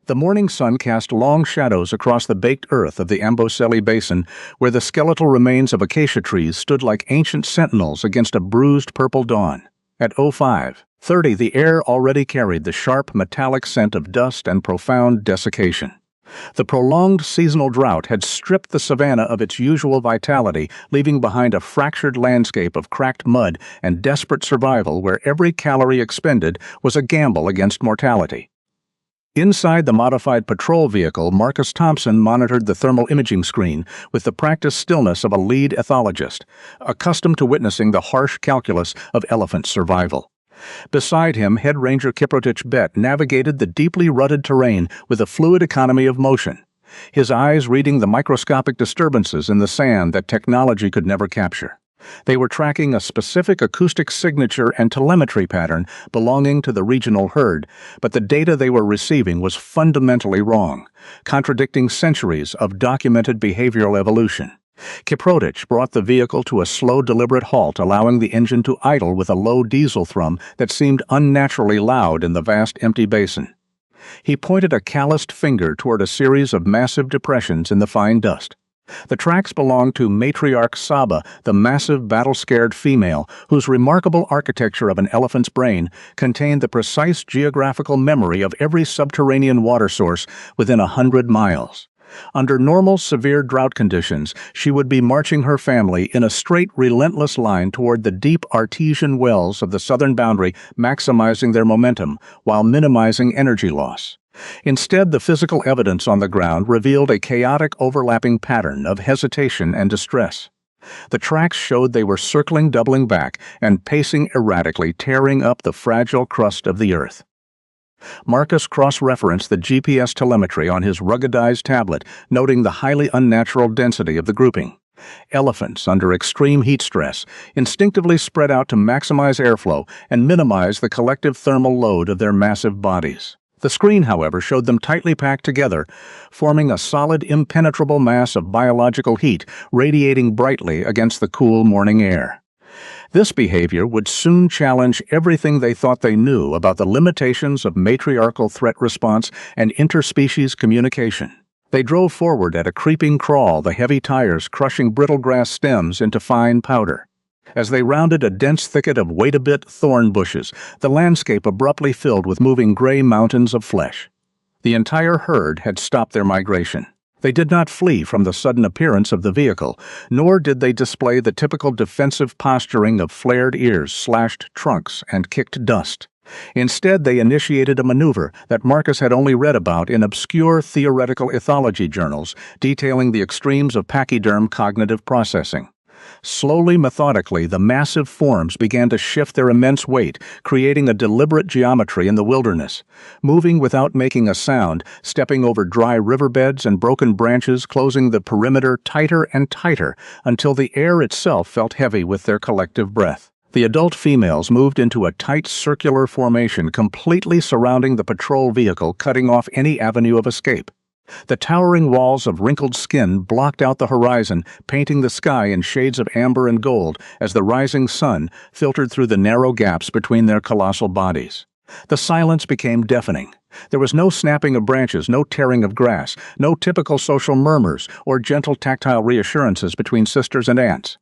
The morning sun cast long shadows across the baked earth of the Amboseli Basin, where the skeletal remains of acacia trees stood like ancient sentinels against a bruised purple dawn. At 05:30, the air already carried the sharp, metallic scent of dust and profound desiccation. The prolonged seasonal drought had stripped the savanna of its usual vitality, leaving behind a fractured landscape of cracked mud and desperate survival where every calorie expended was a gamble against mortality. Inside the modified patrol vehicle, Marcus Thompson monitored the thermal imaging screen with the practiced stillness of a lead ethologist, accustomed to witnessing the harsh calculus of elephant survival. Beside him, Head Ranger Kiprotich Bet navigated the deeply rutted terrain with a fluid economy of motion, his eyes reading the microscopic disturbances in the sand that technology could never capture. They were tracking a specific acoustic signature and telemetry pattern belonging to the regional herd, but the data they were receiving was fundamentally wrong, contradicting centuries of documented behavioral evolution. Kiprotich brought the vehicle to a slow, deliberate halt, allowing the engine to idle with a low diesel thrum that seemed unnaturally loud in the vast empty basin. He pointed a calloused finger toward a series of massive depressions in the fine dust. The tracks belonged to Matriarch Saba, the massive battle-scared female, whose remarkable architecture of an elephant's brain contained the precise geographical memory of every subterranean water source within 100 miles. Under normal, severe drought conditions, she would be marching her family in a straight, relentless line toward the deep artesian wells of the southern boundary, maximizing their momentum while minimizing energy loss. Instead, the physical evidence on the ground revealed a chaotic, overlapping pattern of hesitation and distress. The tracks showed they were circling, doubling back, and pacing erratically, tearing up the fragile crust of the earth. Marcus cross-referenced the GPS telemetry on his ruggedized tablet, noting the highly unnatural density of the grouping. Elephants, under extreme heat stress, instinctively spread out to maximize airflow and minimize the collective thermal load of their massive bodies. The screen, however, showed them tightly packed together, forming a solid, impenetrable mass of biological heat radiating brightly against the cool morning air. This behavior would soon challenge everything they thought they knew about the limitations of matriarchal threat response and interspecies communication. They drove forward at a creeping crawl, the heavy tires crushing brittle grass stems into fine powder. As they rounded a dense thicket of wait-a-bit thorn bushes, the landscape abruptly filled with moving gray mountains of flesh. The entire herd had stopped their migration. They did not flee from the sudden appearance of the vehicle, nor did they display the typical defensive posturing of flared ears, slashed trunks, and kicked dust. Instead, they initiated a maneuver that Marcus had only read about in obscure theoretical ethology journals detailing the extremes of pachyderm cognitive processing. Slowly, methodically, the massive forms began to shift their immense weight, creating a deliberate geometry in the wilderness. Moving without making a sound, stepping over dry riverbeds and broken branches, closing the perimeter tighter and tighter until the air itself felt heavy with their collective breath. The adult females moved into a tight circular formation, completely surrounding the patrol vehicle, cutting off any avenue of escape. The towering walls of wrinkled skin blocked out the horizon, painting the sky in shades of amber and gold as the rising sun filtered through the narrow gaps between their colossal bodies. The silence became deafening. There was no snapping of branches, no tearing of grass, no typical social murmurs or gentle tactile reassurances between sisters and aunts.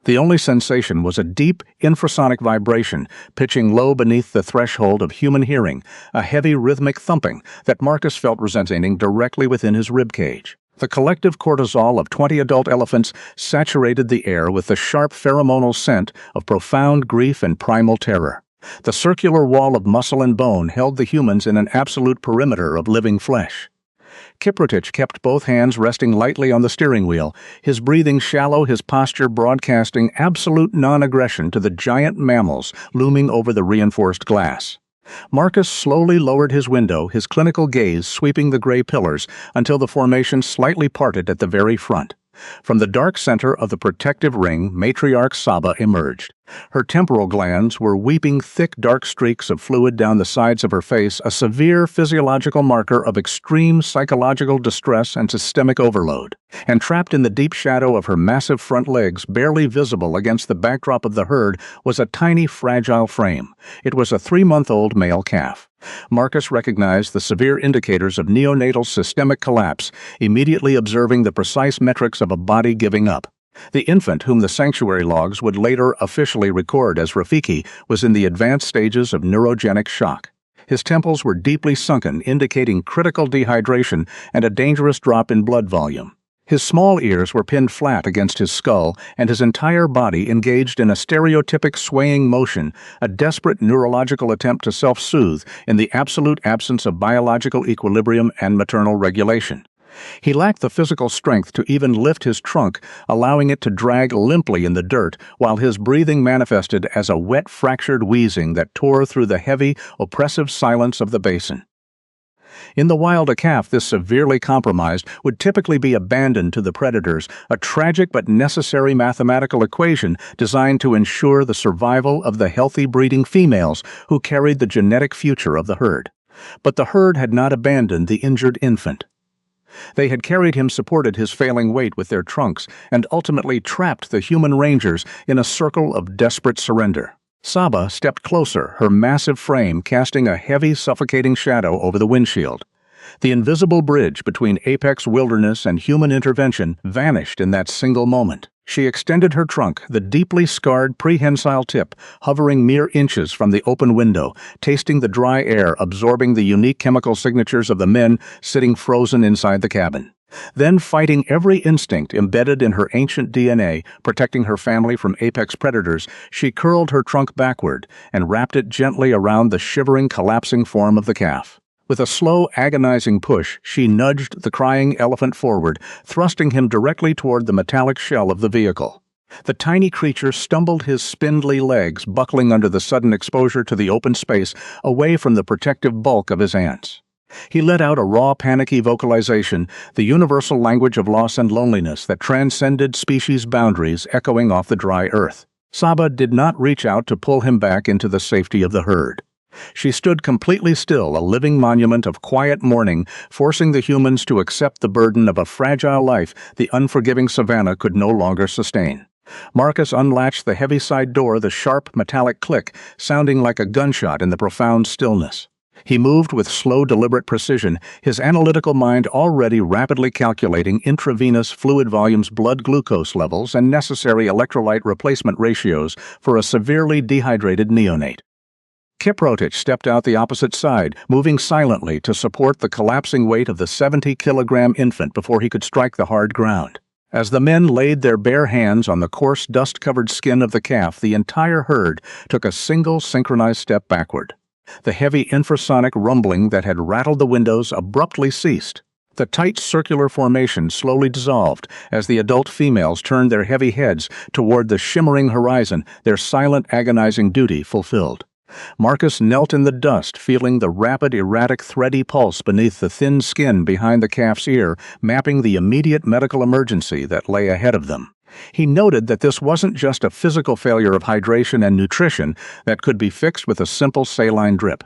The only sensation was a deep, infrasonic vibration, pitching low beneath the threshold of human hearing, a heavy rhythmic thumping that Marcus felt resonating directly within his ribcage. The collective cortisol of 20 adult elephants saturated the air with the sharp pheromonal scent of profound grief and primal terror. The circular wall of muscle and bone held the humans in an absolute perimeter of living flesh. Kiprotich kept both hands resting lightly on the steering wheel, his breathing shallow, his posture broadcasting absolute non-aggression to the giant mammals looming over the reinforced glass. Marcus slowly lowered his window, his clinical gaze sweeping the gray pillars until the formation slightly parted at the very front. From the dark center of the protective ring, Matriarch Saba emerged. Her temporal glands were weeping thick dark streaks of fluid down the sides of her face, a severe physiological marker of extreme psychological distress and systemic overload. And trapped in the deep shadow of her massive front legs, barely visible against the backdrop of the herd, was a tiny, fragile frame. It was a 3-month-old male calf. Marcus recognized the severe indicators of neonatal systemic collapse, immediately observing the precise metrics of a body giving up. The infant, whom the sanctuary logs would later officially record as Rafiki, was in the advanced stages of neurogenic shock. His temples were deeply sunken, indicating critical dehydration and a dangerous drop in blood volume. His small ears were pinned flat against his skull, and his entire body engaged in a stereotypic swaying motion, a desperate neurological attempt to self-soothe in the absolute absence of biological equilibrium and maternal regulation. He lacked the physical strength to even lift his trunk, allowing it to drag limply in the dirt, while his breathing manifested as a wet, fractured wheezing that tore through the heavy, oppressive silence of the basin. In the wild, a calf this severely compromised would typically be abandoned to the predators, a tragic but necessary mathematical equation designed to ensure the survival of the healthy breeding females who carried the genetic future of the herd. But the herd had not abandoned the injured infant. They had carried him, supported his failing weight with their trunks, and ultimately trapped the human rangers in a circle of desperate surrender. Saba stepped closer, her massive frame casting a heavy, suffocating shadow over the windshield. The invisible bridge between apex wilderness and human intervention vanished in that single moment. She extended her trunk, the deeply scarred prehensile tip hovering mere inches from the open window, tasting the dry air, absorbing the unique chemical signatures of the men sitting frozen inside the cabin. Then, fighting every instinct embedded in her ancient DNA, protecting her family from apex predators, she curled her trunk backward and wrapped it gently around the shivering, collapsing form of the calf. With a slow, agonizing push, she nudged the crying elephant forward, thrusting him directly toward the metallic shell of the vehicle. The tiny creature stumbled, his spindly legs buckling under the sudden exposure to the open space, away from the protective bulk of his aunts. He let out a raw, panicky vocalization, the universal language of loss and loneliness that transcended species boundaries, echoing off the dry earth. Saba did not reach out to pull him back into the safety of the herd. She stood completely still, a living monument of quiet mourning, forcing the humans to accept the burden of a fragile life the unforgiving savanna could no longer sustain. Marcus unlatched the heavy side door, the sharp, metallic click sounding like a gunshot in the profound stillness. He moved with slow, deliberate precision, his analytical mind already rapidly calculating intravenous fluid volumes, blood glucose levels, and necessary electrolyte replacement ratios for a severely dehydrated neonate. Kiprotich stepped out the opposite side, moving silently to support the collapsing weight of the 70-kilogram infant before he could strike the hard ground. As the men laid their bare hands on the coarse, dust-covered skin of the calf, the entire herd took a single synchronized step backward. The heavy infrasonic rumbling that had rattled the windows abruptly ceased. The tight circular formation slowly dissolved as the adult females turned their heavy heads toward the shimmering horizon, their silent, agonizing duty fulfilled. Marcus knelt in the dust, feeling the rapid, erratic, thready pulse beneath the thin skin behind the calf's ear, mapping the immediate medical emergency that lay ahead of them. He noted that this wasn't just a physical failure of hydration and nutrition that could be fixed with a simple saline drip.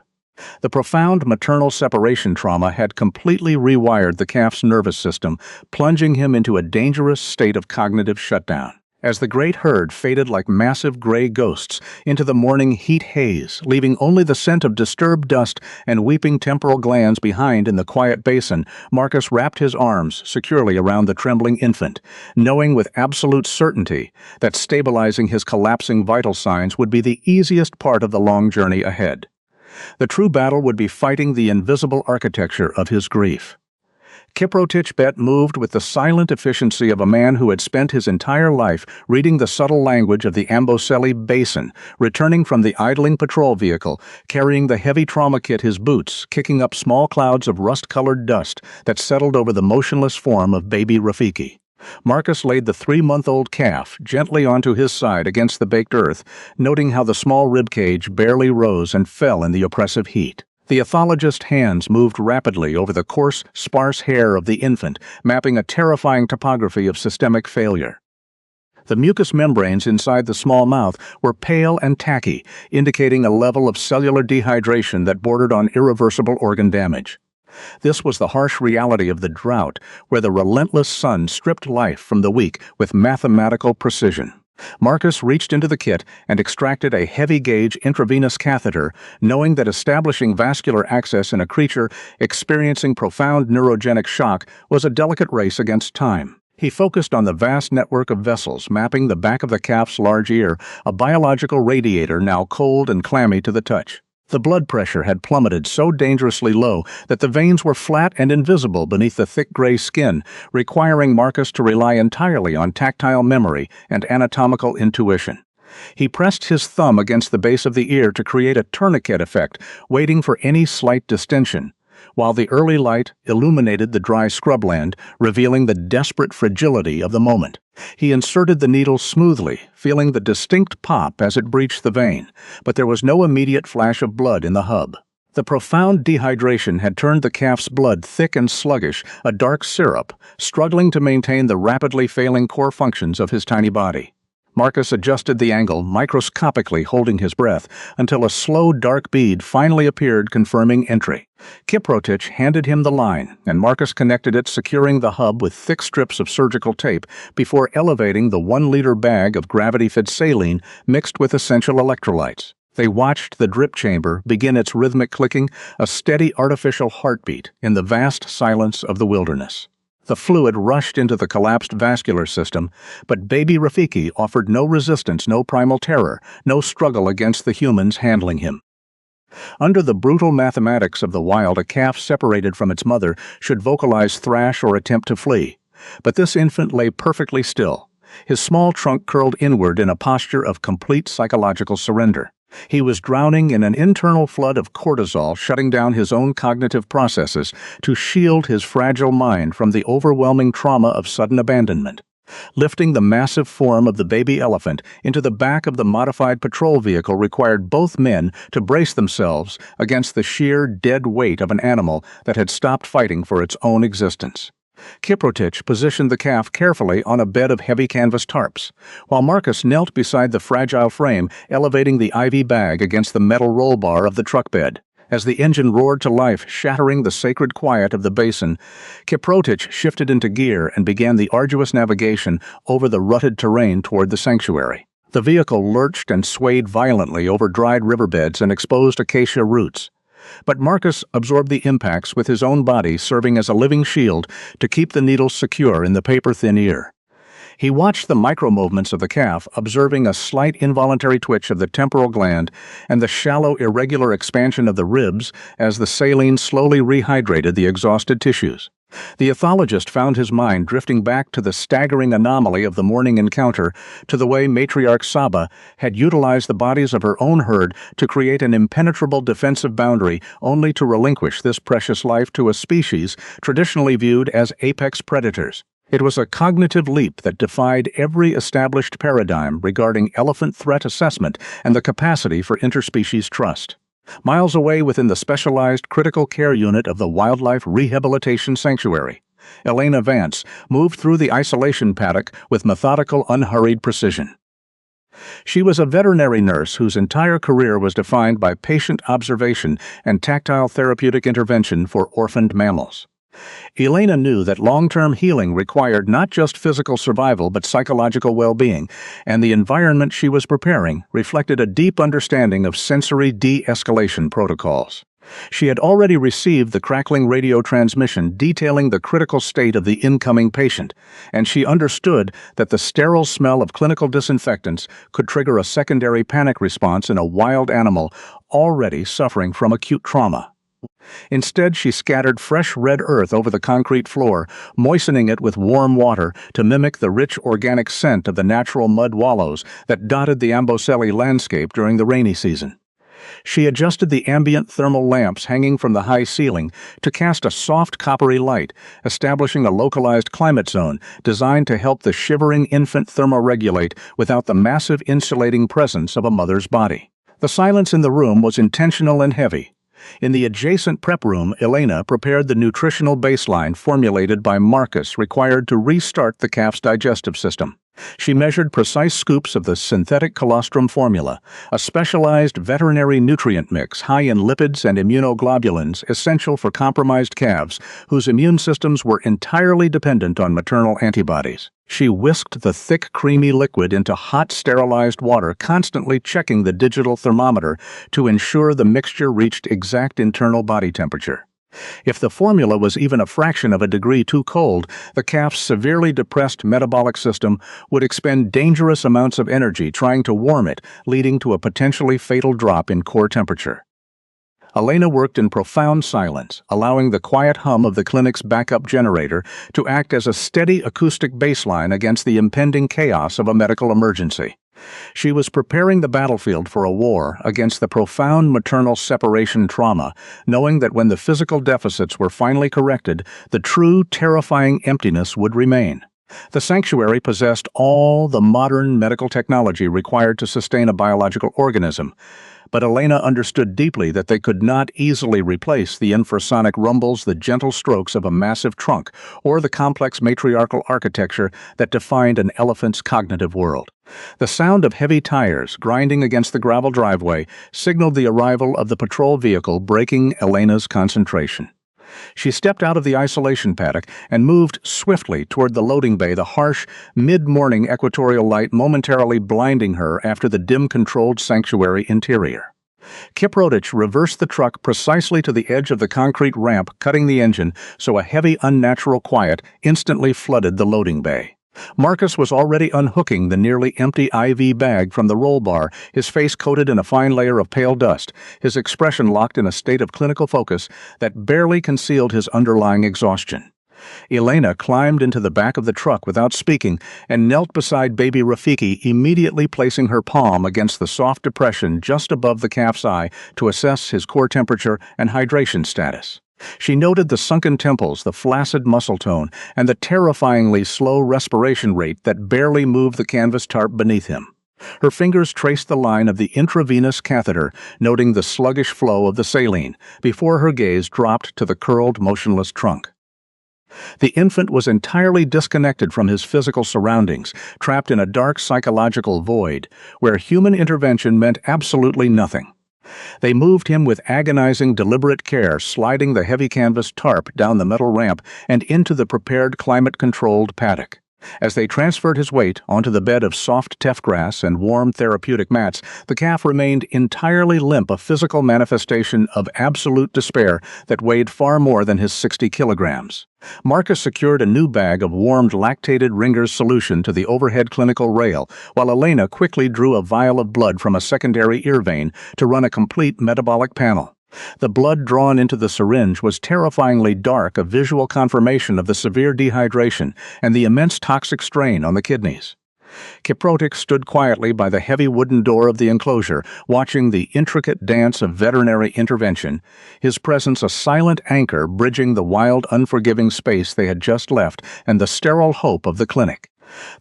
The profound maternal separation trauma had completely rewired the calf's nervous system, plunging him into a dangerous state of cognitive shutdown. As the great herd faded like massive gray ghosts into the morning heat haze, leaving only the scent of disturbed dust and weeping temporal glands behind in the quiet basin, Marcus wrapped his arms securely around the trembling infant, knowing with absolute certainty that stabilizing his collapsing vital signs would be the easiest part of the long journey ahead. The true battle would be fighting the invisible architecture of his grief. Kiprotich Bet moved with the silent efficiency of a man who had spent his entire life reading the subtle language of the Amboseli Basin, returning from the idling patrol vehicle, carrying the heavy trauma kit, his boots kicking up small clouds of rust-colored dust that settled over the motionless form of baby Rafiki. Marcus laid the 3-month-old calf gently onto his side against the baked earth, noting how the small ribcage barely rose and fell in the oppressive heat. The ethologist's hands moved rapidly over the coarse, sparse hair of the infant, mapping a terrifying topography of systemic failure. The mucous membranes inside the small mouth were pale and tacky, indicating a level of cellular dehydration that bordered on irreversible organ damage. This was the harsh reality of the drought, where the relentless sun stripped life from the weak with mathematical precision. Marcus reached into the kit and extracted a heavy-gauge intravenous catheter, knowing that establishing vascular access in a creature experiencing profound neurogenic shock was a delicate race against time. He focused on the vast network of vessels mapping the back of the calf's large ear, a biological radiator now cold and clammy to the touch. The blood pressure had plummeted so dangerously low that the veins were flat and invisible beneath the thick gray skin, requiring Marcus to rely entirely on tactile memory and anatomical intuition. He pressed his thumb against the base of the ear to create a tourniquet effect, waiting for any slight distension, while the early light illuminated the dry scrubland, revealing the desperate fragility of the moment. He inserted the needle smoothly, feeling the distinct pop as it breached the vein, but there was no immediate flash of blood in the hub. The profound dehydration had turned the calf's blood thick and sluggish, a dark syrup, struggling to maintain the rapidly failing core functions of his tiny body. Marcus adjusted the angle, microscopically holding his breath, until a slow dark bead finally appeared confirming entry. Kiprotich handed him the line, and Marcus connected it, securing the hub with thick strips of surgical tape before elevating the 1-liter bag of gravity-fed saline mixed with essential electrolytes. They watched the drip chamber begin its rhythmic clicking, a steady artificial heartbeat in the vast silence of the wilderness. The fluid rushed into the collapsed vascular system, but baby Rafiki offered no resistance, no primal terror, no struggle against the humans handling him. Under the brutal mathematics of the wild, a calf separated from its mother should vocalize thrash or attempt to flee. But this infant lay perfectly still, his small trunk curled inward in a posture of complete psychological surrender. He was drowning in an internal flood of cortisol, shutting down his own cognitive processes to shield his fragile mind from the overwhelming trauma of sudden abandonment. Lifting the massive form of the baby elephant into the back of the modified patrol vehicle required both men to brace themselves against the sheer dead weight of an animal that had stopped fighting for its own existence. Kiprotich positioned the calf carefully on a bed of heavy canvas tarps, while Marcus knelt beside the fragile frame, elevating the IV bag against the metal roll bar of the truck bed. As the engine roared to life, shattering the sacred quiet of the basin, Kiprotich shifted into gear and began the arduous navigation over the rutted terrain toward the sanctuary. The vehicle lurched and swayed violently over dried riverbeds and exposed acacia roots. But Marcus absorbed the impacts with his own body serving as a living shield to keep the needles secure in the paper-thin ear. He watched the micro-movements of the calf, observing a slight involuntary twitch of the temporal gland and the shallow, irregular expansion of the ribs as the saline slowly rehydrated the exhausted tissues. The ethologist found his mind drifting back to the staggering anomaly of the morning encounter, to the way matriarch Saba had utilized the bodies of her own herd to create an impenetrable defensive boundary, only to relinquish this precious life to a species traditionally viewed as apex predators. It was a cognitive leap that defied every established paradigm regarding elephant threat assessment and the capacity for interspecies trust. Miles away within the specialized critical care unit of the Wildlife Rehabilitation Sanctuary, Elena Vance moved through the isolation paddock with methodical, unhurried precision. She was a veterinary nurse whose entire career was defined by patient observation and tactile therapeutic intervention for orphaned mammals. Elena knew that long-term healing required not just physical survival but psychological well-being, and the environment she was preparing reflected a deep understanding of sensory de-escalation protocols. She had already received the crackling radio transmission detailing the critical state of the incoming patient, and she understood that the sterile smell of clinical disinfectants could trigger a secondary panic response in a wild animal already suffering from acute trauma. Instead, she scattered fresh red earth over the concrete floor, moistening it with warm water to mimic the rich organic scent of the natural mud wallows that dotted the Amboseli landscape during the rainy season. She adjusted the ambient thermal lamps hanging from the high ceiling to cast a soft coppery light, establishing a localized climate zone designed to help the shivering infant thermoregulate without the massive insulating presence of a mother's body. The silence in the room was intentional and heavy. In the adjacent prep room, Elena prepared the nutritional baseline formulated by Marcus required to restart the calf's digestive system. She measured precise scoops of the synthetic colostrum formula, a specialized veterinary nutrient mix high in lipids and immunoglobulins essential for compromised calves whose immune systems were entirely dependent on maternal antibodies. She whisked the thick, creamy liquid into hot, sterilized water, constantly checking the digital thermometer to ensure the mixture reached exact internal body temperature. If the formula was even a fraction of a degree too cold, the calf's severely depressed metabolic system would expend dangerous amounts of energy trying to warm it, leading to a potentially fatal drop in core temperature. Elena worked in profound silence, allowing the quiet hum of the clinic's backup generator to act as a steady acoustic baseline against the impending chaos of a medical emergency. She was preparing the battlefield for a war against the profound maternal separation trauma, knowing that when the physical deficits were finally corrected, the true, terrifying emptiness would remain. The sanctuary possessed all the modern medical technology required to sustain a biological organism, but Elena understood deeply that they could not easily replace the infrasonic rumbles, the gentle strokes of a massive trunk, or the complex matriarchal architecture that defined an elephant's cognitive world. The sound of heavy tires grinding against the gravel driveway signaled the arrival of the patrol vehicle, breaking Elena's concentration. She stepped out of the isolation paddock and moved swiftly toward the loading bay, the harsh, mid-morning equatorial light momentarily blinding her after the dim-controlled sanctuary interior. Kiprotich reversed the truck precisely to the edge of the concrete ramp, cutting the engine, so a heavy, unnatural quiet instantly flooded the loading bay. Marcus was already unhooking the nearly empty IV bag from the roll bar, his face coated in a fine layer of pale dust, his expression locked in a state of clinical focus that barely concealed his underlying exhaustion. Elena climbed into the back of the truck without speaking and knelt beside baby Rafiki, immediately placing her palm against the soft depression just above the calf's eye to assess his core temperature and hydration status. She noted the sunken temples, the flaccid muscle tone, and the terrifyingly slow respiration rate that barely moved the canvas tarp beneath him. Her fingers traced the line of the intravenous catheter, noting the sluggish flow of the saline, before her gaze dropped to the curled, motionless trunk. The infant was entirely disconnected from his physical surroundings, trapped in a dark psychological void, where human intervention meant absolutely nothing. They moved him with agonizing, deliberate care, sliding the heavy canvas tarp down the metal ramp and into the prepared climate-controlled paddock. As they transferred his weight onto the bed of soft teff grass and warm therapeutic mats, the calf remained entirely limp, a physical manifestation of absolute despair that weighed far more than his 60 kilograms. Marcus secured a new bag of warmed lactated Ringer's solution to the overhead clinical rail, while Elena quickly drew a vial of blood from a secondary ear vein to run a complete metabolic panel. The blood drawn into the syringe was terrifyingly dark, a visual confirmation of the severe dehydration and the immense toxic strain on the kidneys. Kiprotich stood quietly by the heavy wooden door of the enclosure, watching the intricate dance of veterinary intervention, his presence a silent anchor bridging the wild, unforgiving space they had just left and the sterile hope of the clinic.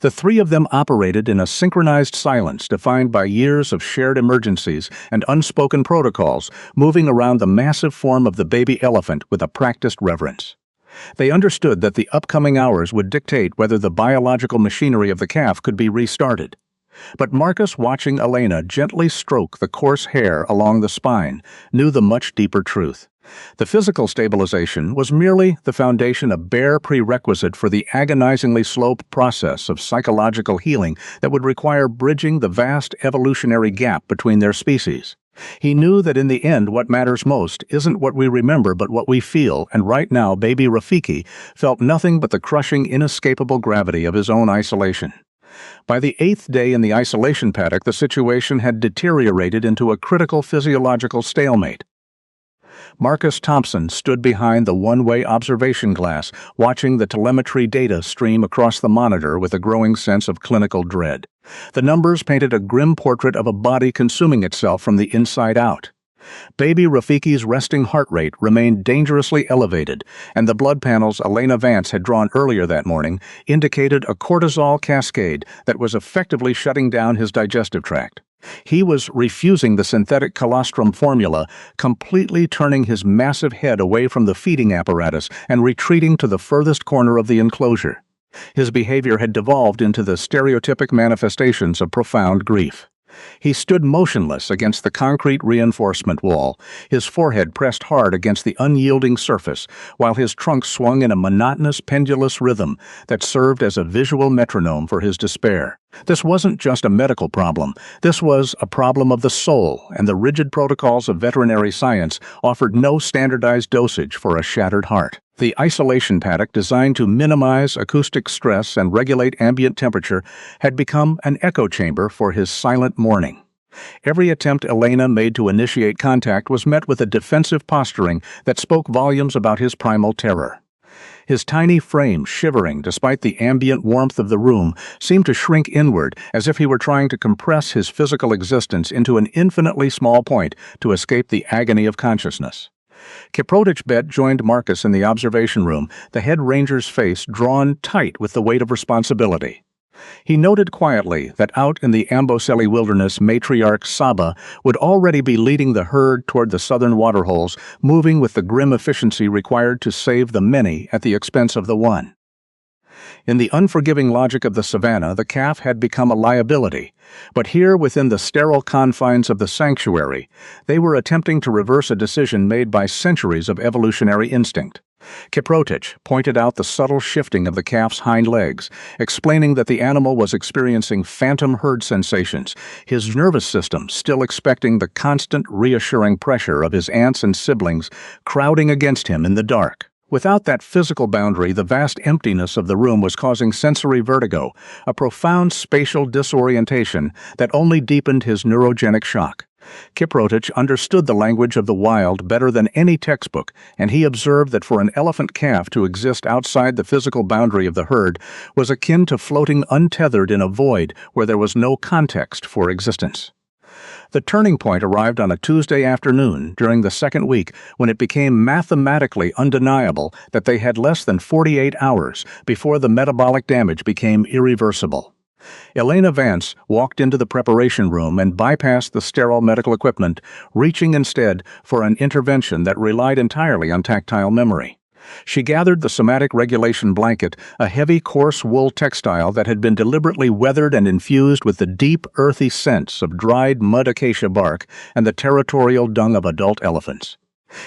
The three of them operated in a synchronized silence defined by years of shared emergencies and unspoken protocols, moving around the massive form of the baby elephant with a practiced reverence. They understood that the upcoming hours would dictate whether the biological machinery of the calf could be restarted. But Marcus, watching Elena gently stroke the coarse hair along the spine, knew the much deeper truth. The physical stabilization was merely the foundation, a bare prerequisite for the agonizingly slow process of psychological healing that would require bridging the vast evolutionary gap between their species. He knew that in the end what matters most isn't what we remember but what we feel, and right now baby Rafiki felt nothing but the crushing, inescapable gravity of his own isolation. By the 8th day in the isolation paddock, the situation had deteriorated into a critical physiological stalemate. Marcus Thompson stood behind the one-way observation glass, watching the telemetry data stream across the monitor with a growing sense of clinical dread. The numbers painted a grim portrait of a body consuming itself from the inside out. Baby Rafiki's resting heart rate remained dangerously elevated, and the blood panels Elena Vance had drawn earlier that morning indicated a cortisol cascade that was effectively shutting down his digestive tract. He was refusing the synthetic colostrum formula, completely turning his massive head away from the feeding apparatus and retreating to the furthest corner of the enclosure. His behavior had devolved into the stereotypic manifestations of profound grief. He stood motionless against the concrete reinforcement wall, his forehead pressed hard against the unyielding surface, while his trunk swung in a monotonous, pendulous rhythm that served as a visual metronome for his despair. This wasn't just a medical problem. This was a problem of the soul, and the rigid protocols of veterinary science offered no standardized dosage for a shattered heart. The isolation paddock, designed to minimize acoustic stress and regulate ambient temperature, had become an echo chamber for his silent mourning. Every attempt Elena made to initiate contact was met with a defensive posturing that spoke volumes about his primal terror. His tiny frame, shivering despite the ambient warmth of the room, seemed to shrink inward, as if he were trying to compress his physical existence into an infinitely small point to escape the agony of consciousness. Kiprotich Bet joined Marcus in the observation room, the head ranger's face drawn tight with the weight of responsibility. He noted quietly that out in the Amboseli wilderness, matriarch Saba would already be leading the herd toward the southern waterholes, moving with the grim efficiency required to save the many at the expense of the one. In the unforgiving logic of the savannah, the calf had become a liability, but here within the sterile confines of the sanctuary, they were attempting to reverse a decision made by centuries of evolutionary instinct. Kiprotich pointed out the subtle shifting of the calf's hind legs, explaining that the animal was experiencing phantom herd sensations, his nervous system still expecting the constant, reassuring pressure of his aunts and siblings crowding against him in the dark. Without that physical boundary, the vast emptiness of the room was causing sensory vertigo, a profound spatial disorientation that only deepened his neurogenic shock. Kiprotich understood the language of the wild better than any textbook, and he observed that for an elephant calf to exist outside the physical boundary of the herd was akin to floating untethered in a void where there was no context for existence. The turning point arrived on a Tuesday afternoon during the second week when it became mathematically undeniable that they had less than 48 hours before the metabolic damage became irreversible. Elena Vance walked into the preparation room and bypassed the sterile medical equipment, reaching instead for an intervention that relied entirely on tactile memory. She gathered the somatic regulation blanket, a heavy, coarse wool textile that had been deliberately weathered and infused with the deep, earthy scents of dried mud acacia bark and the territorial dung of adult elephants.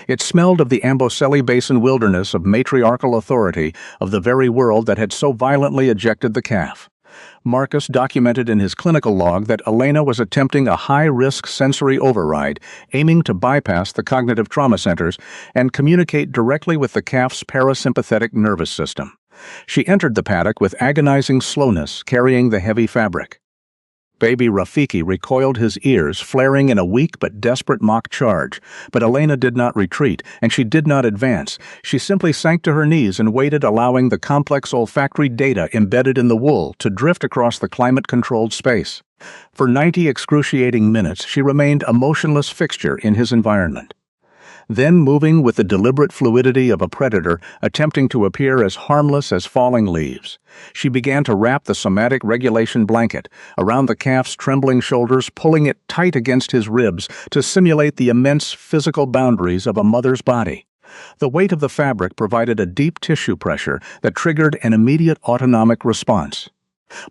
It smelled of the Amboseli Basin wilderness of matriarchal authority, of the very world that had so violently ejected the calf. Marcus documented in his clinical log that Elena was attempting a high-risk sensory override, aiming to bypass the cognitive trauma centers and communicate directly with the calf's parasympathetic nervous system. She entered the paddock with agonizing slowness, carrying the heavy fabric. Baby Rafiki recoiled, his ears flaring in a weak but desperate mock charge, but Elena did not retreat, and she did not advance. She simply sank to her knees and waited, allowing the complex olfactory data embedded in the wool to drift across the climate-controlled space. For 90 excruciating minutes, she remained a motionless fixture in his environment. Then, moving with the deliberate fluidity of a predator attempting to appear as harmless as falling leaves, she began to wrap the somatic regulation blanket around the calf's trembling shoulders, pulling it tight against his ribs to simulate the immense physical boundaries of a mother's body. The weight of the fabric provided a deep tissue pressure that triggered an immediate autonomic response.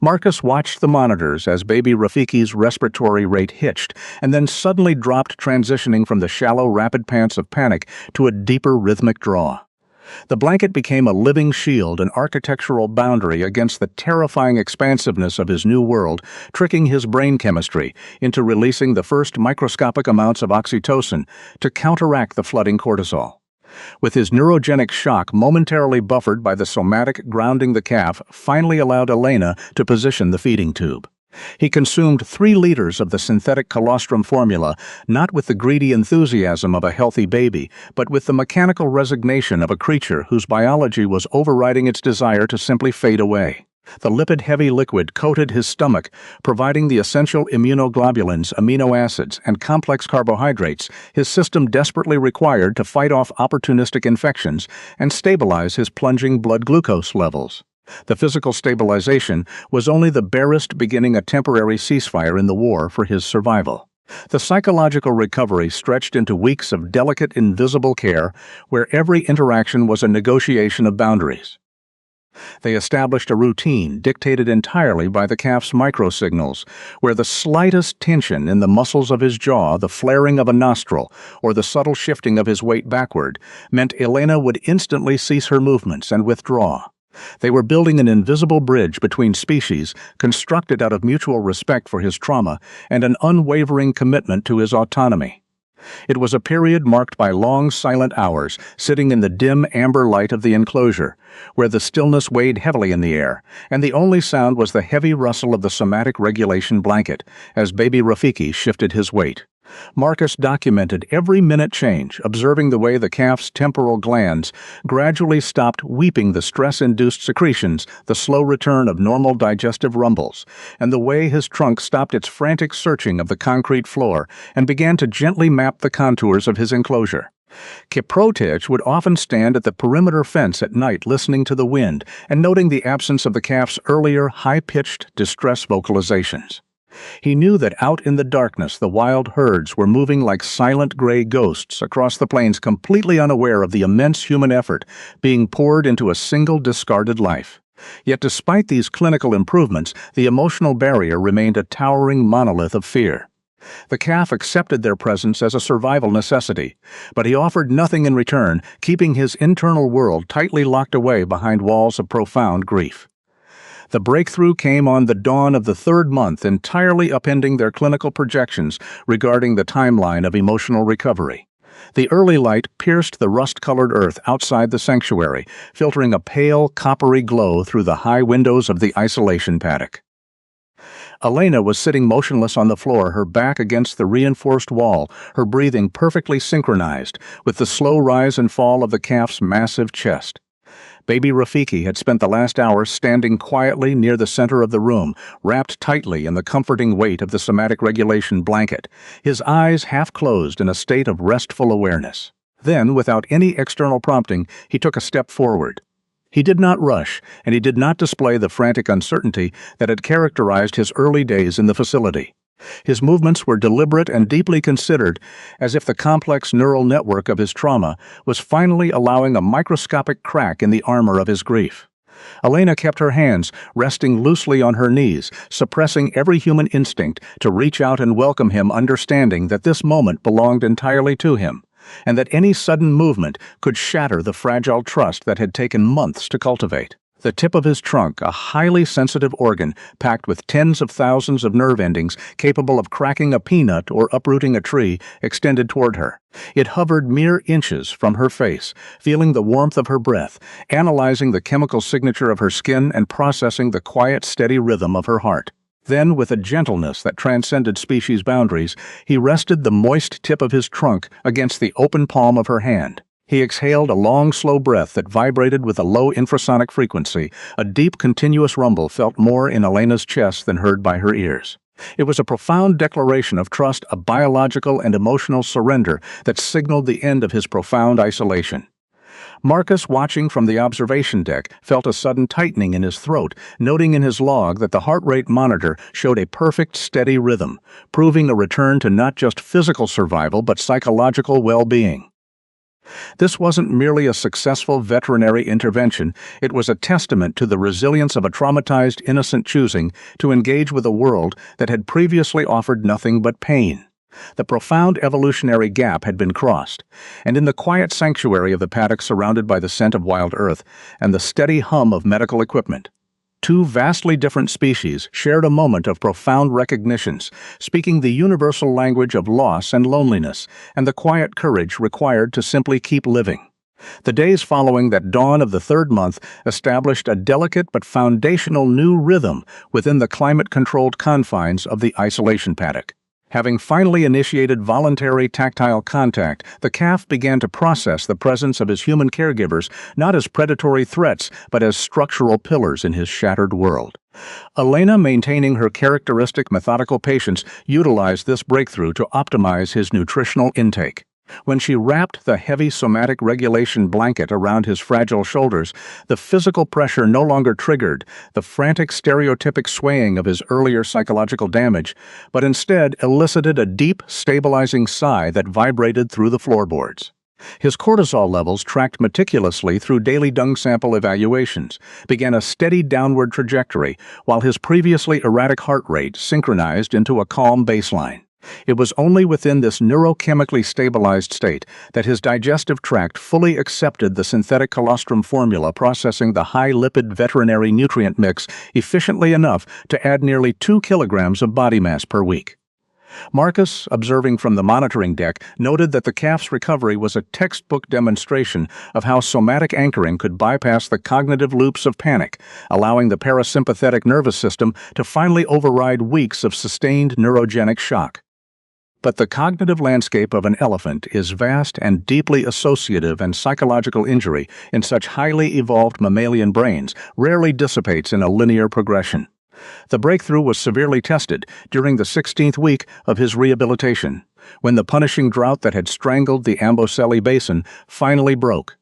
Marcus watched the monitors as baby Rafiki's respiratory rate hitched and then suddenly dropped, transitioning from the shallow, rapid pants of panic to a deeper rhythmic draw. The blanket became a living shield, an architectural boundary against the terrifying expansiveness of his new world, tricking his brain chemistry into releasing the first microscopic amounts of oxytocin to counteract the flooding cortisol. With his neurogenic shock momentarily buffered by the somatic grounding, the calf finally allowed Elena to position the feeding tube. He consumed 3 liters of the synthetic colostrum formula, not with the greedy enthusiasm of a healthy baby, but with the mechanical resignation of a creature whose biology was overriding its desire to simply fade away. The lipid-heavy liquid coated his stomach, providing the essential immunoglobulins, amino acids, and complex carbohydrates his system desperately required to fight off opportunistic infections and stabilize his plunging blood glucose levels. The physical stabilization was only the barest beginning a temporary ceasefire in the war for his survival. The psychological recovery stretched into weeks of delicate, invisible care, where every interaction was a negotiation of boundaries. They established a routine dictated entirely by the calf's microsignals, where the slightest tension in the muscles of his jaw, the flaring of a nostril, or the subtle shifting of his weight backward meant Elena would instantly cease her movements and withdraw. They were building an invisible bridge between species, constructed out of mutual respect for his trauma and an unwavering commitment to his autonomy. It was a period marked by long, silent hours, sitting in the dim amber light of the enclosure, where the stillness weighed heavily in the air, and the only sound was the heavy rustle of the somatic regulation blanket as baby Rafiki shifted his weight. Marcus documented every minute change, observing the way the calf's temporal glands gradually stopped weeping the stress-induced secretions, the slow return of normal digestive rumbles, and the way his trunk stopped its frantic searching of the concrete floor and began to gently map the contours of his enclosure. Kiprotich would often stand at the perimeter fence at night listening to the wind and noting the absence of the calf's earlier high-pitched distress vocalizations. He knew that out in the darkness the wild herds were moving like silent gray ghosts across the plains, completely unaware of the immense human effort being poured into a single discarded life. Yet despite these clinical improvements, the emotional barrier remained a towering monolith of fear. The calf accepted their presence as a survival necessity, but he offered nothing in return, keeping his internal world tightly locked away behind walls of profound grief. The breakthrough came on the dawn of the third month, entirely upending their clinical projections regarding the timeline of emotional recovery. The early light pierced the rust-colored earth outside the sanctuary, filtering a pale, coppery glow through the high windows of the isolation paddock. Elena was sitting motionless on the floor, her back against the reinforced wall, her breathing perfectly synchronized with the slow rise and fall of the calf's massive chest. Baby Rafiki had spent the last hours standing quietly near the center of the room, wrapped tightly in the comforting weight of the somatic regulation blanket, his eyes half closed in a state of restful awareness. Then, without any external prompting, he took a step forward. He did not rush, and he did not display the frantic uncertainty that had characterized his early days in the facility. His movements were deliberate and deeply considered, as if the complex neural network of his trauma was finally allowing a microscopic crack in the armor of his grief. Elena kept her hands resting loosely on her knees, suppressing every human instinct to reach out and welcome him, understanding that this moment belonged entirely to him, and that any sudden movement could shatter the fragile trust that had taken months to cultivate. The tip of his trunk, a highly sensitive organ packed with tens of thousands of nerve endings capable of cracking a peanut or uprooting a tree, extended toward her. It hovered mere inches from her face, feeling the warmth of her breath, analyzing the chemical signature of her skin, and processing the quiet, steady rhythm of her heart. Then, with a gentleness that transcended species boundaries, he rested the moist tip of his trunk against the open palm of her hand. He exhaled a long, slow breath that vibrated with a low infrasonic frequency. A deep, continuous rumble felt more in Elena's chest than heard by her ears. It was a profound declaration of trust, a biological and emotional surrender that signaled the end of his profound isolation. Marcus, watching from the observation deck, felt a sudden tightening in his throat, noting in his log that the heart rate monitor showed a perfect, steady rhythm, proving a return to not just physical survival but psychological well-being. This wasn't merely a successful veterinary intervention, it was a testament to the resilience of a traumatized, innocent choosing to engage with a world that had previously offered nothing but pain. The profound evolutionary gap had been crossed, and in the quiet sanctuary of the paddock surrounded by the scent of wild earth and the steady hum of medical equipment, two vastly different species shared a moment of profound recognitions, speaking the universal language of loss and loneliness, and the quiet courage required to simply keep living. The days following that dawn of the third month established a delicate but foundational new rhythm within the climate-controlled confines of the isolation paddock. Having finally initiated voluntary tactile contact, the calf began to process the presence of his human caregivers not as predatory threats, but as structural pillars in his shattered world. Elena, maintaining her characteristic methodical patience, utilized this breakthrough to optimize his nutritional intake. When she wrapped the heavy somatic regulation blanket around his fragile shoulders, the physical pressure no longer triggered the frantic stereotypic swaying of his earlier psychological damage, but instead elicited a deep, stabilizing sigh that vibrated through the floorboards. His cortisol levels, tracked meticulously through daily dung sample evaluations, began a steady downward trajectory, while his previously erratic heart rate synchronized into a calm baseline. It was only within this neurochemically stabilized state that his digestive tract fully accepted the synthetic colostrum formula, processing the high-lipid veterinary nutrient mix efficiently enough to add nearly 2 kilograms of body mass per week. Marcus, observing from the monitoring deck, noted that the calf's recovery was a textbook demonstration of how somatic anchoring could bypass the cognitive loops of panic, allowing the parasympathetic nervous system to finally override weeks of sustained neurogenic shock. But the cognitive landscape of an elephant is vast, and deeply associative and psychological injury in such highly evolved mammalian brains rarely dissipates in a linear progression. The breakthrough was severely tested during the 16th week of his rehabilitation, when the punishing drought that had strangled the Amboseli Basin finally broke.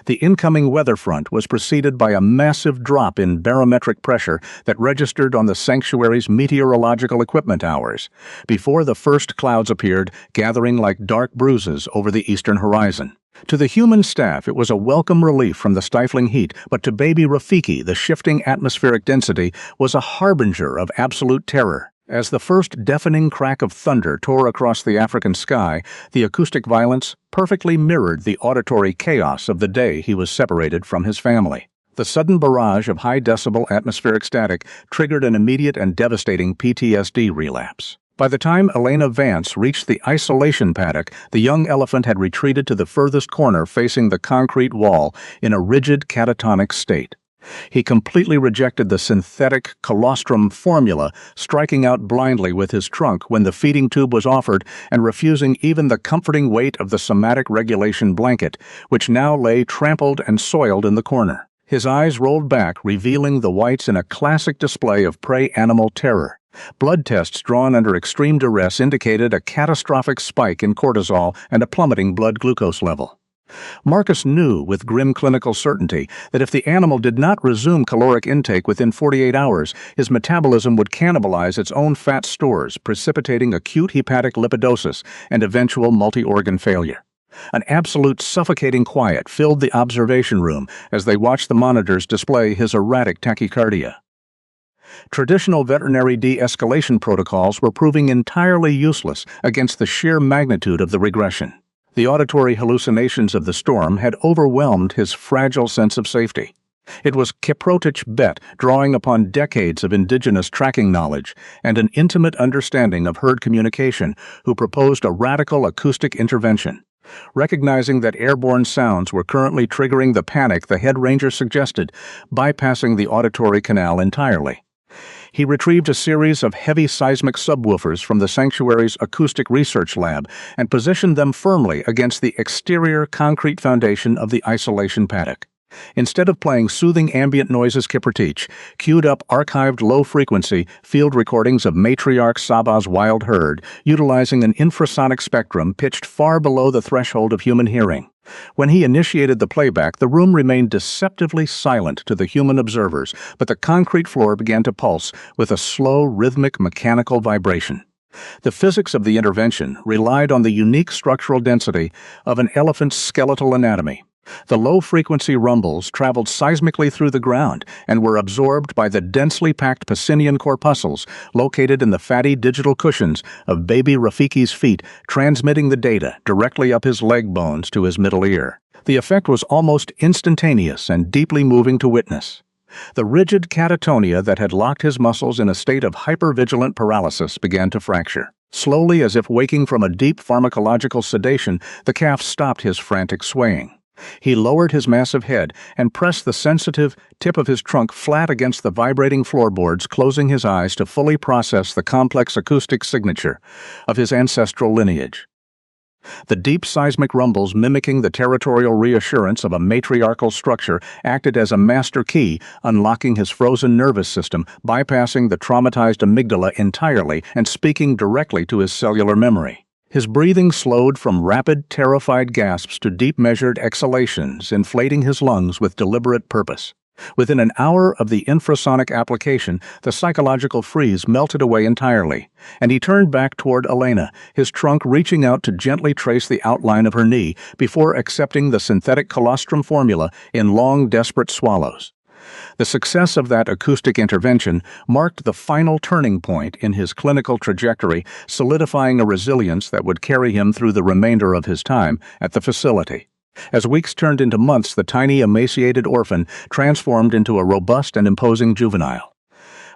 The incoming weather front was preceded by a massive drop in barometric pressure that registered on the sanctuary's meteorological equipment hours, before the first clouds appeared, gathering like dark bruises over the eastern horizon. To the human staff, it was a welcome relief from the stifling heat, but to baby Rafiki, the shifting atmospheric density was a harbinger of absolute terror. As the first deafening crack of thunder tore across the African sky, the acoustic violence perfectly mirrored the auditory chaos of the day he was separated from his family. The sudden barrage of high-decibel atmospheric static triggered an immediate and devastating PTSD relapse. By the time Elena Vance reached the isolation paddock, the young elephant had retreated to the furthest corner facing the concrete wall in a rigid catatonic state. He completely rejected the synthetic colostrum formula, striking out blindly with his trunk when the feeding tube was offered and refusing even the comforting weight of the somatic regulation blanket, which now lay trampled and soiled in the corner. His eyes rolled back, revealing the whites in a classic display of prey animal terror. Blood tests drawn under extreme duress indicated a catastrophic spike in cortisol and a plummeting blood glucose level. Marcus knew with grim clinical certainty that if the animal did not resume caloric intake within 48 hours, his metabolism would cannibalize its own fat stores, precipitating acute hepatic lipidosis and eventual multi-organ failure. An absolute suffocating quiet filled the observation room as they watched the monitors display his erratic tachycardia. Traditional veterinary de-escalation protocols were proving entirely useless against the sheer magnitude of the regression. The auditory hallucinations of the storm had overwhelmed his fragile sense of safety. It was Kiprotich Bet, drawing upon decades of indigenous tracking knowledge and an intimate understanding of herd communication, who proposed a radical acoustic intervention. Recognizing that airborne sounds were currently triggering the panic, the head ranger suggested bypassing the auditory canal entirely. He retrieved a series of heavy seismic subwoofers from the sanctuary's acoustic research lab and positioned them firmly against the exterior concrete foundation of the isolation paddock. Instead of playing soothing ambient noises, Kiprotich queued up archived low-frequency field recordings of matriarch Saba's wild herd, utilizing an infrasonic spectrum pitched far below the threshold of human hearing. When he initiated the playback, the room remained deceptively silent to the human observers, but the concrete floor began to pulse with a slow, rhythmic, mechanical vibration. The physics of the intervention relied on the unique structural density of an elephant's skeletal anatomy. The low-frequency rumbles traveled seismically through the ground and were absorbed by the densely packed Pacinian corpuscles located in the fatty digital cushions of baby Rafiki's feet, transmitting the data directly up his leg bones to his middle ear. The effect was almost instantaneous and deeply moving to witness. The rigid catatonia that had locked his muscles in a state of hypervigilant paralysis began to fracture. Slowly, as if waking from a deep pharmacological sedation, the calf stopped his frantic swaying. He lowered his massive head and pressed the sensitive tip of his trunk flat against the vibrating floorboards, closing his eyes to fully process the complex acoustic signature of his ancestral lineage. The deep seismic rumbles, mimicking the territorial reassurance of a matriarchal structure, acted as a master key, unlocking his frozen nervous system, bypassing the traumatized amygdala entirely and speaking directly to his cellular memory. His breathing slowed from rapid, terrified gasps to deep measured exhalations, inflating his lungs with deliberate purpose. Within an hour of the infrasonic application, the psychological freeze melted away entirely, and he turned back toward Elena, his trunk reaching out to gently trace the outline of her knee before accepting the synthetic colostrum formula in long, desperate swallows. The success of that acoustic intervention marked the final turning point in his clinical trajectory, solidifying a resilience that would carry him through the remainder of his time at the facility. As weeks turned into months, the tiny, emaciated orphan transformed into a robust and imposing juvenile.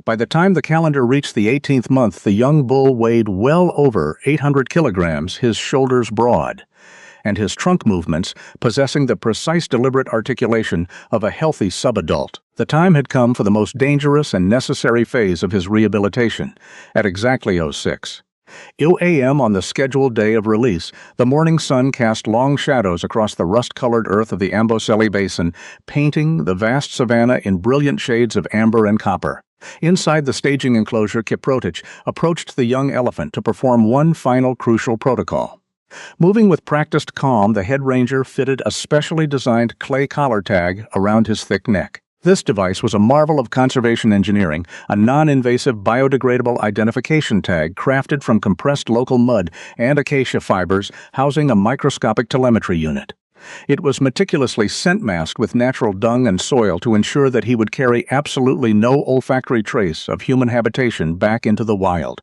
By the time the calendar reached the 18th month, the young bull weighed well over 800 kilograms, his shoulders broad, and his trunk movements possessing the precise, deliberate articulation of a healthy subadult. The time had come for the most dangerous and necessary phase of his rehabilitation, at exactly 06. 11 a.m. on the scheduled day of release, the morning sun cast long shadows across the rust-colored earth of the Amboseli Basin, painting the vast savanna in brilliant shades of amber and copper. Inside the staging enclosure, Kiprotich approached the young elephant to perform one final crucial protocol. Moving with practiced calm, the head ranger fitted a specially designed clay collar tag around his thick neck. This device was a marvel of conservation engineering, a non-invasive biodegradable identification tag crafted from compressed local mud and acacia fibers housing a microscopic telemetry unit. It was meticulously scent masked with natural dung and soil to ensure that he would carry absolutely no olfactory trace of human habitation back into the wild.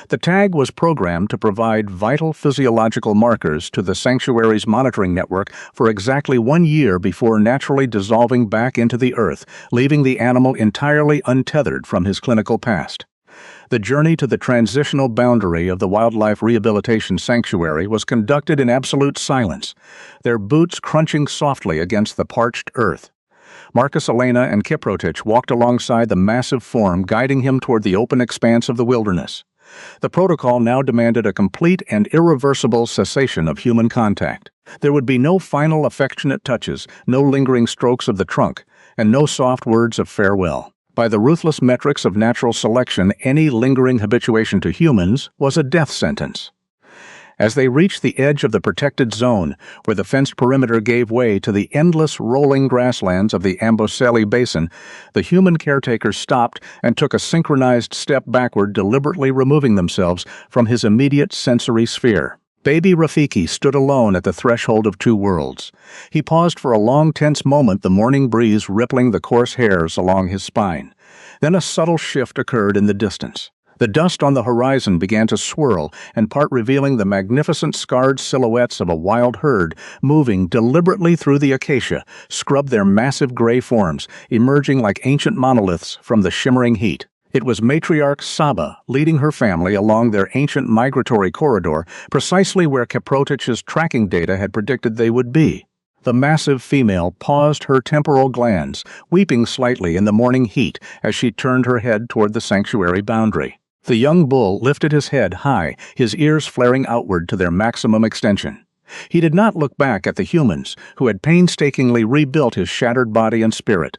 The tag was programmed to provide vital physiological markers to the sanctuary's monitoring network for exactly 1 year before naturally dissolving back into the earth, leaving the animal entirely untethered from his clinical past. The journey to the transitional boundary of the Wildlife Rehabilitation Sanctuary was conducted in absolute silence, their boots crunching softly against the parched earth. Marcus, Elena, and Kiprotich walked alongside the massive form, guiding him toward the open expanse of the wilderness. The protocol now demanded a complete and irreversible cessation of human contact. There would be no final affectionate touches, no lingering strokes of the trunk, and no soft words of farewell. By the ruthless metrics of natural selection, any lingering habituation to humans was a death sentence. As they reached the edge of the protected zone, where the fenced perimeter gave way to the endless rolling grasslands of the Amboseli Basin, the human caretakers stopped and took a synchronized step backward, deliberately removing themselves from his immediate sensory sphere. Baby Rafiki stood alone at the threshold of two worlds. He paused for a long, tense moment, the morning breeze rippling the coarse hairs along his spine. Then a subtle shift occurred in the distance. The dust on the horizon began to swirl, in part revealing the magnificent scarred silhouettes of a wild herd moving deliberately through the acacia, scrubbed their massive gray forms, emerging like ancient monoliths from the shimmering heat. It was matriarch Saba leading her family along their ancient migratory corridor, precisely where Kiprotich's tracking data had predicted they would be. The massive female paused her temporal glands, weeping slightly in the morning heat as she turned her head toward the sanctuary boundary. The young bull lifted his head high, his ears flaring outward to their maximum extension. He did not look back at the humans, who had painstakingly rebuilt his shattered body and spirit.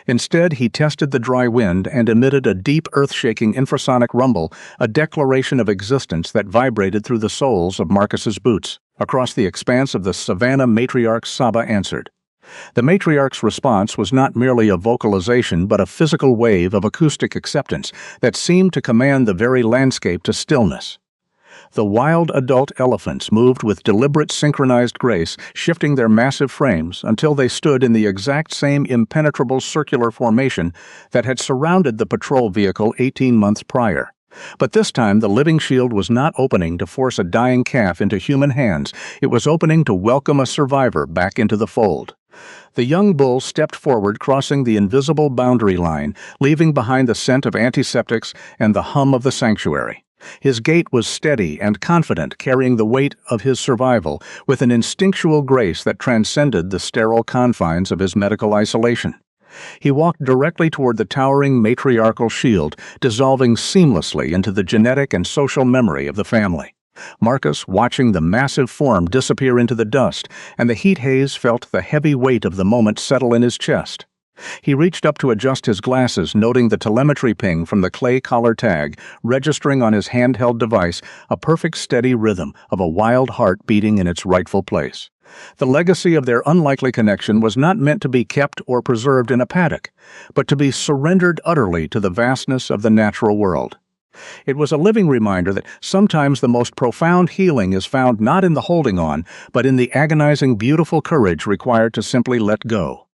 Instead, he tested the dry wind and emitted a deep, earth-shaking infrasonic rumble, a declaration of existence that vibrated through the soles of Marcus's boots. Across the expanse of the savanna, matriarch Saba answered. The matriarch's response was not merely a vocalization but a physical wave of acoustic acceptance that seemed to command the very landscape to stillness. The wild adult elephants moved with deliberate synchronized grace, shifting their massive frames until they stood in the exact same impenetrable circular formation that had surrounded the patrol vehicle 18 months prior. But this time the living shield was not opening to force a dying calf into human hands, it was opening to welcome a survivor back into the fold. The young bull stepped forward, crossing the invisible boundary line, leaving behind the scent of antiseptics and the hum of the sanctuary. His gait was steady and confident, carrying the weight of his survival with an instinctual grace that transcended the sterile confines of his medical isolation. He walked directly toward the towering matriarchal shield, dissolving seamlessly into the genetic and social memory of the family. Marcus, watching the massive form disappear into the dust, and the heat haze, felt the heavy weight of the moment settle in his chest. He reached up to adjust his glasses, noting the telemetry ping from the clay collar tag, registering on his handheld device a perfect steady rhythm of a wild heart beating in its rightful place. The legacy of their unlikely connection was not meant to be kept or preserved in a paddock, but to be surrendered utterly to the vastness of the natural world. It was a living reminder that sometimes the most profound healing is found not in the holding on, but in the agonizing, beautiful courage required to simply let go.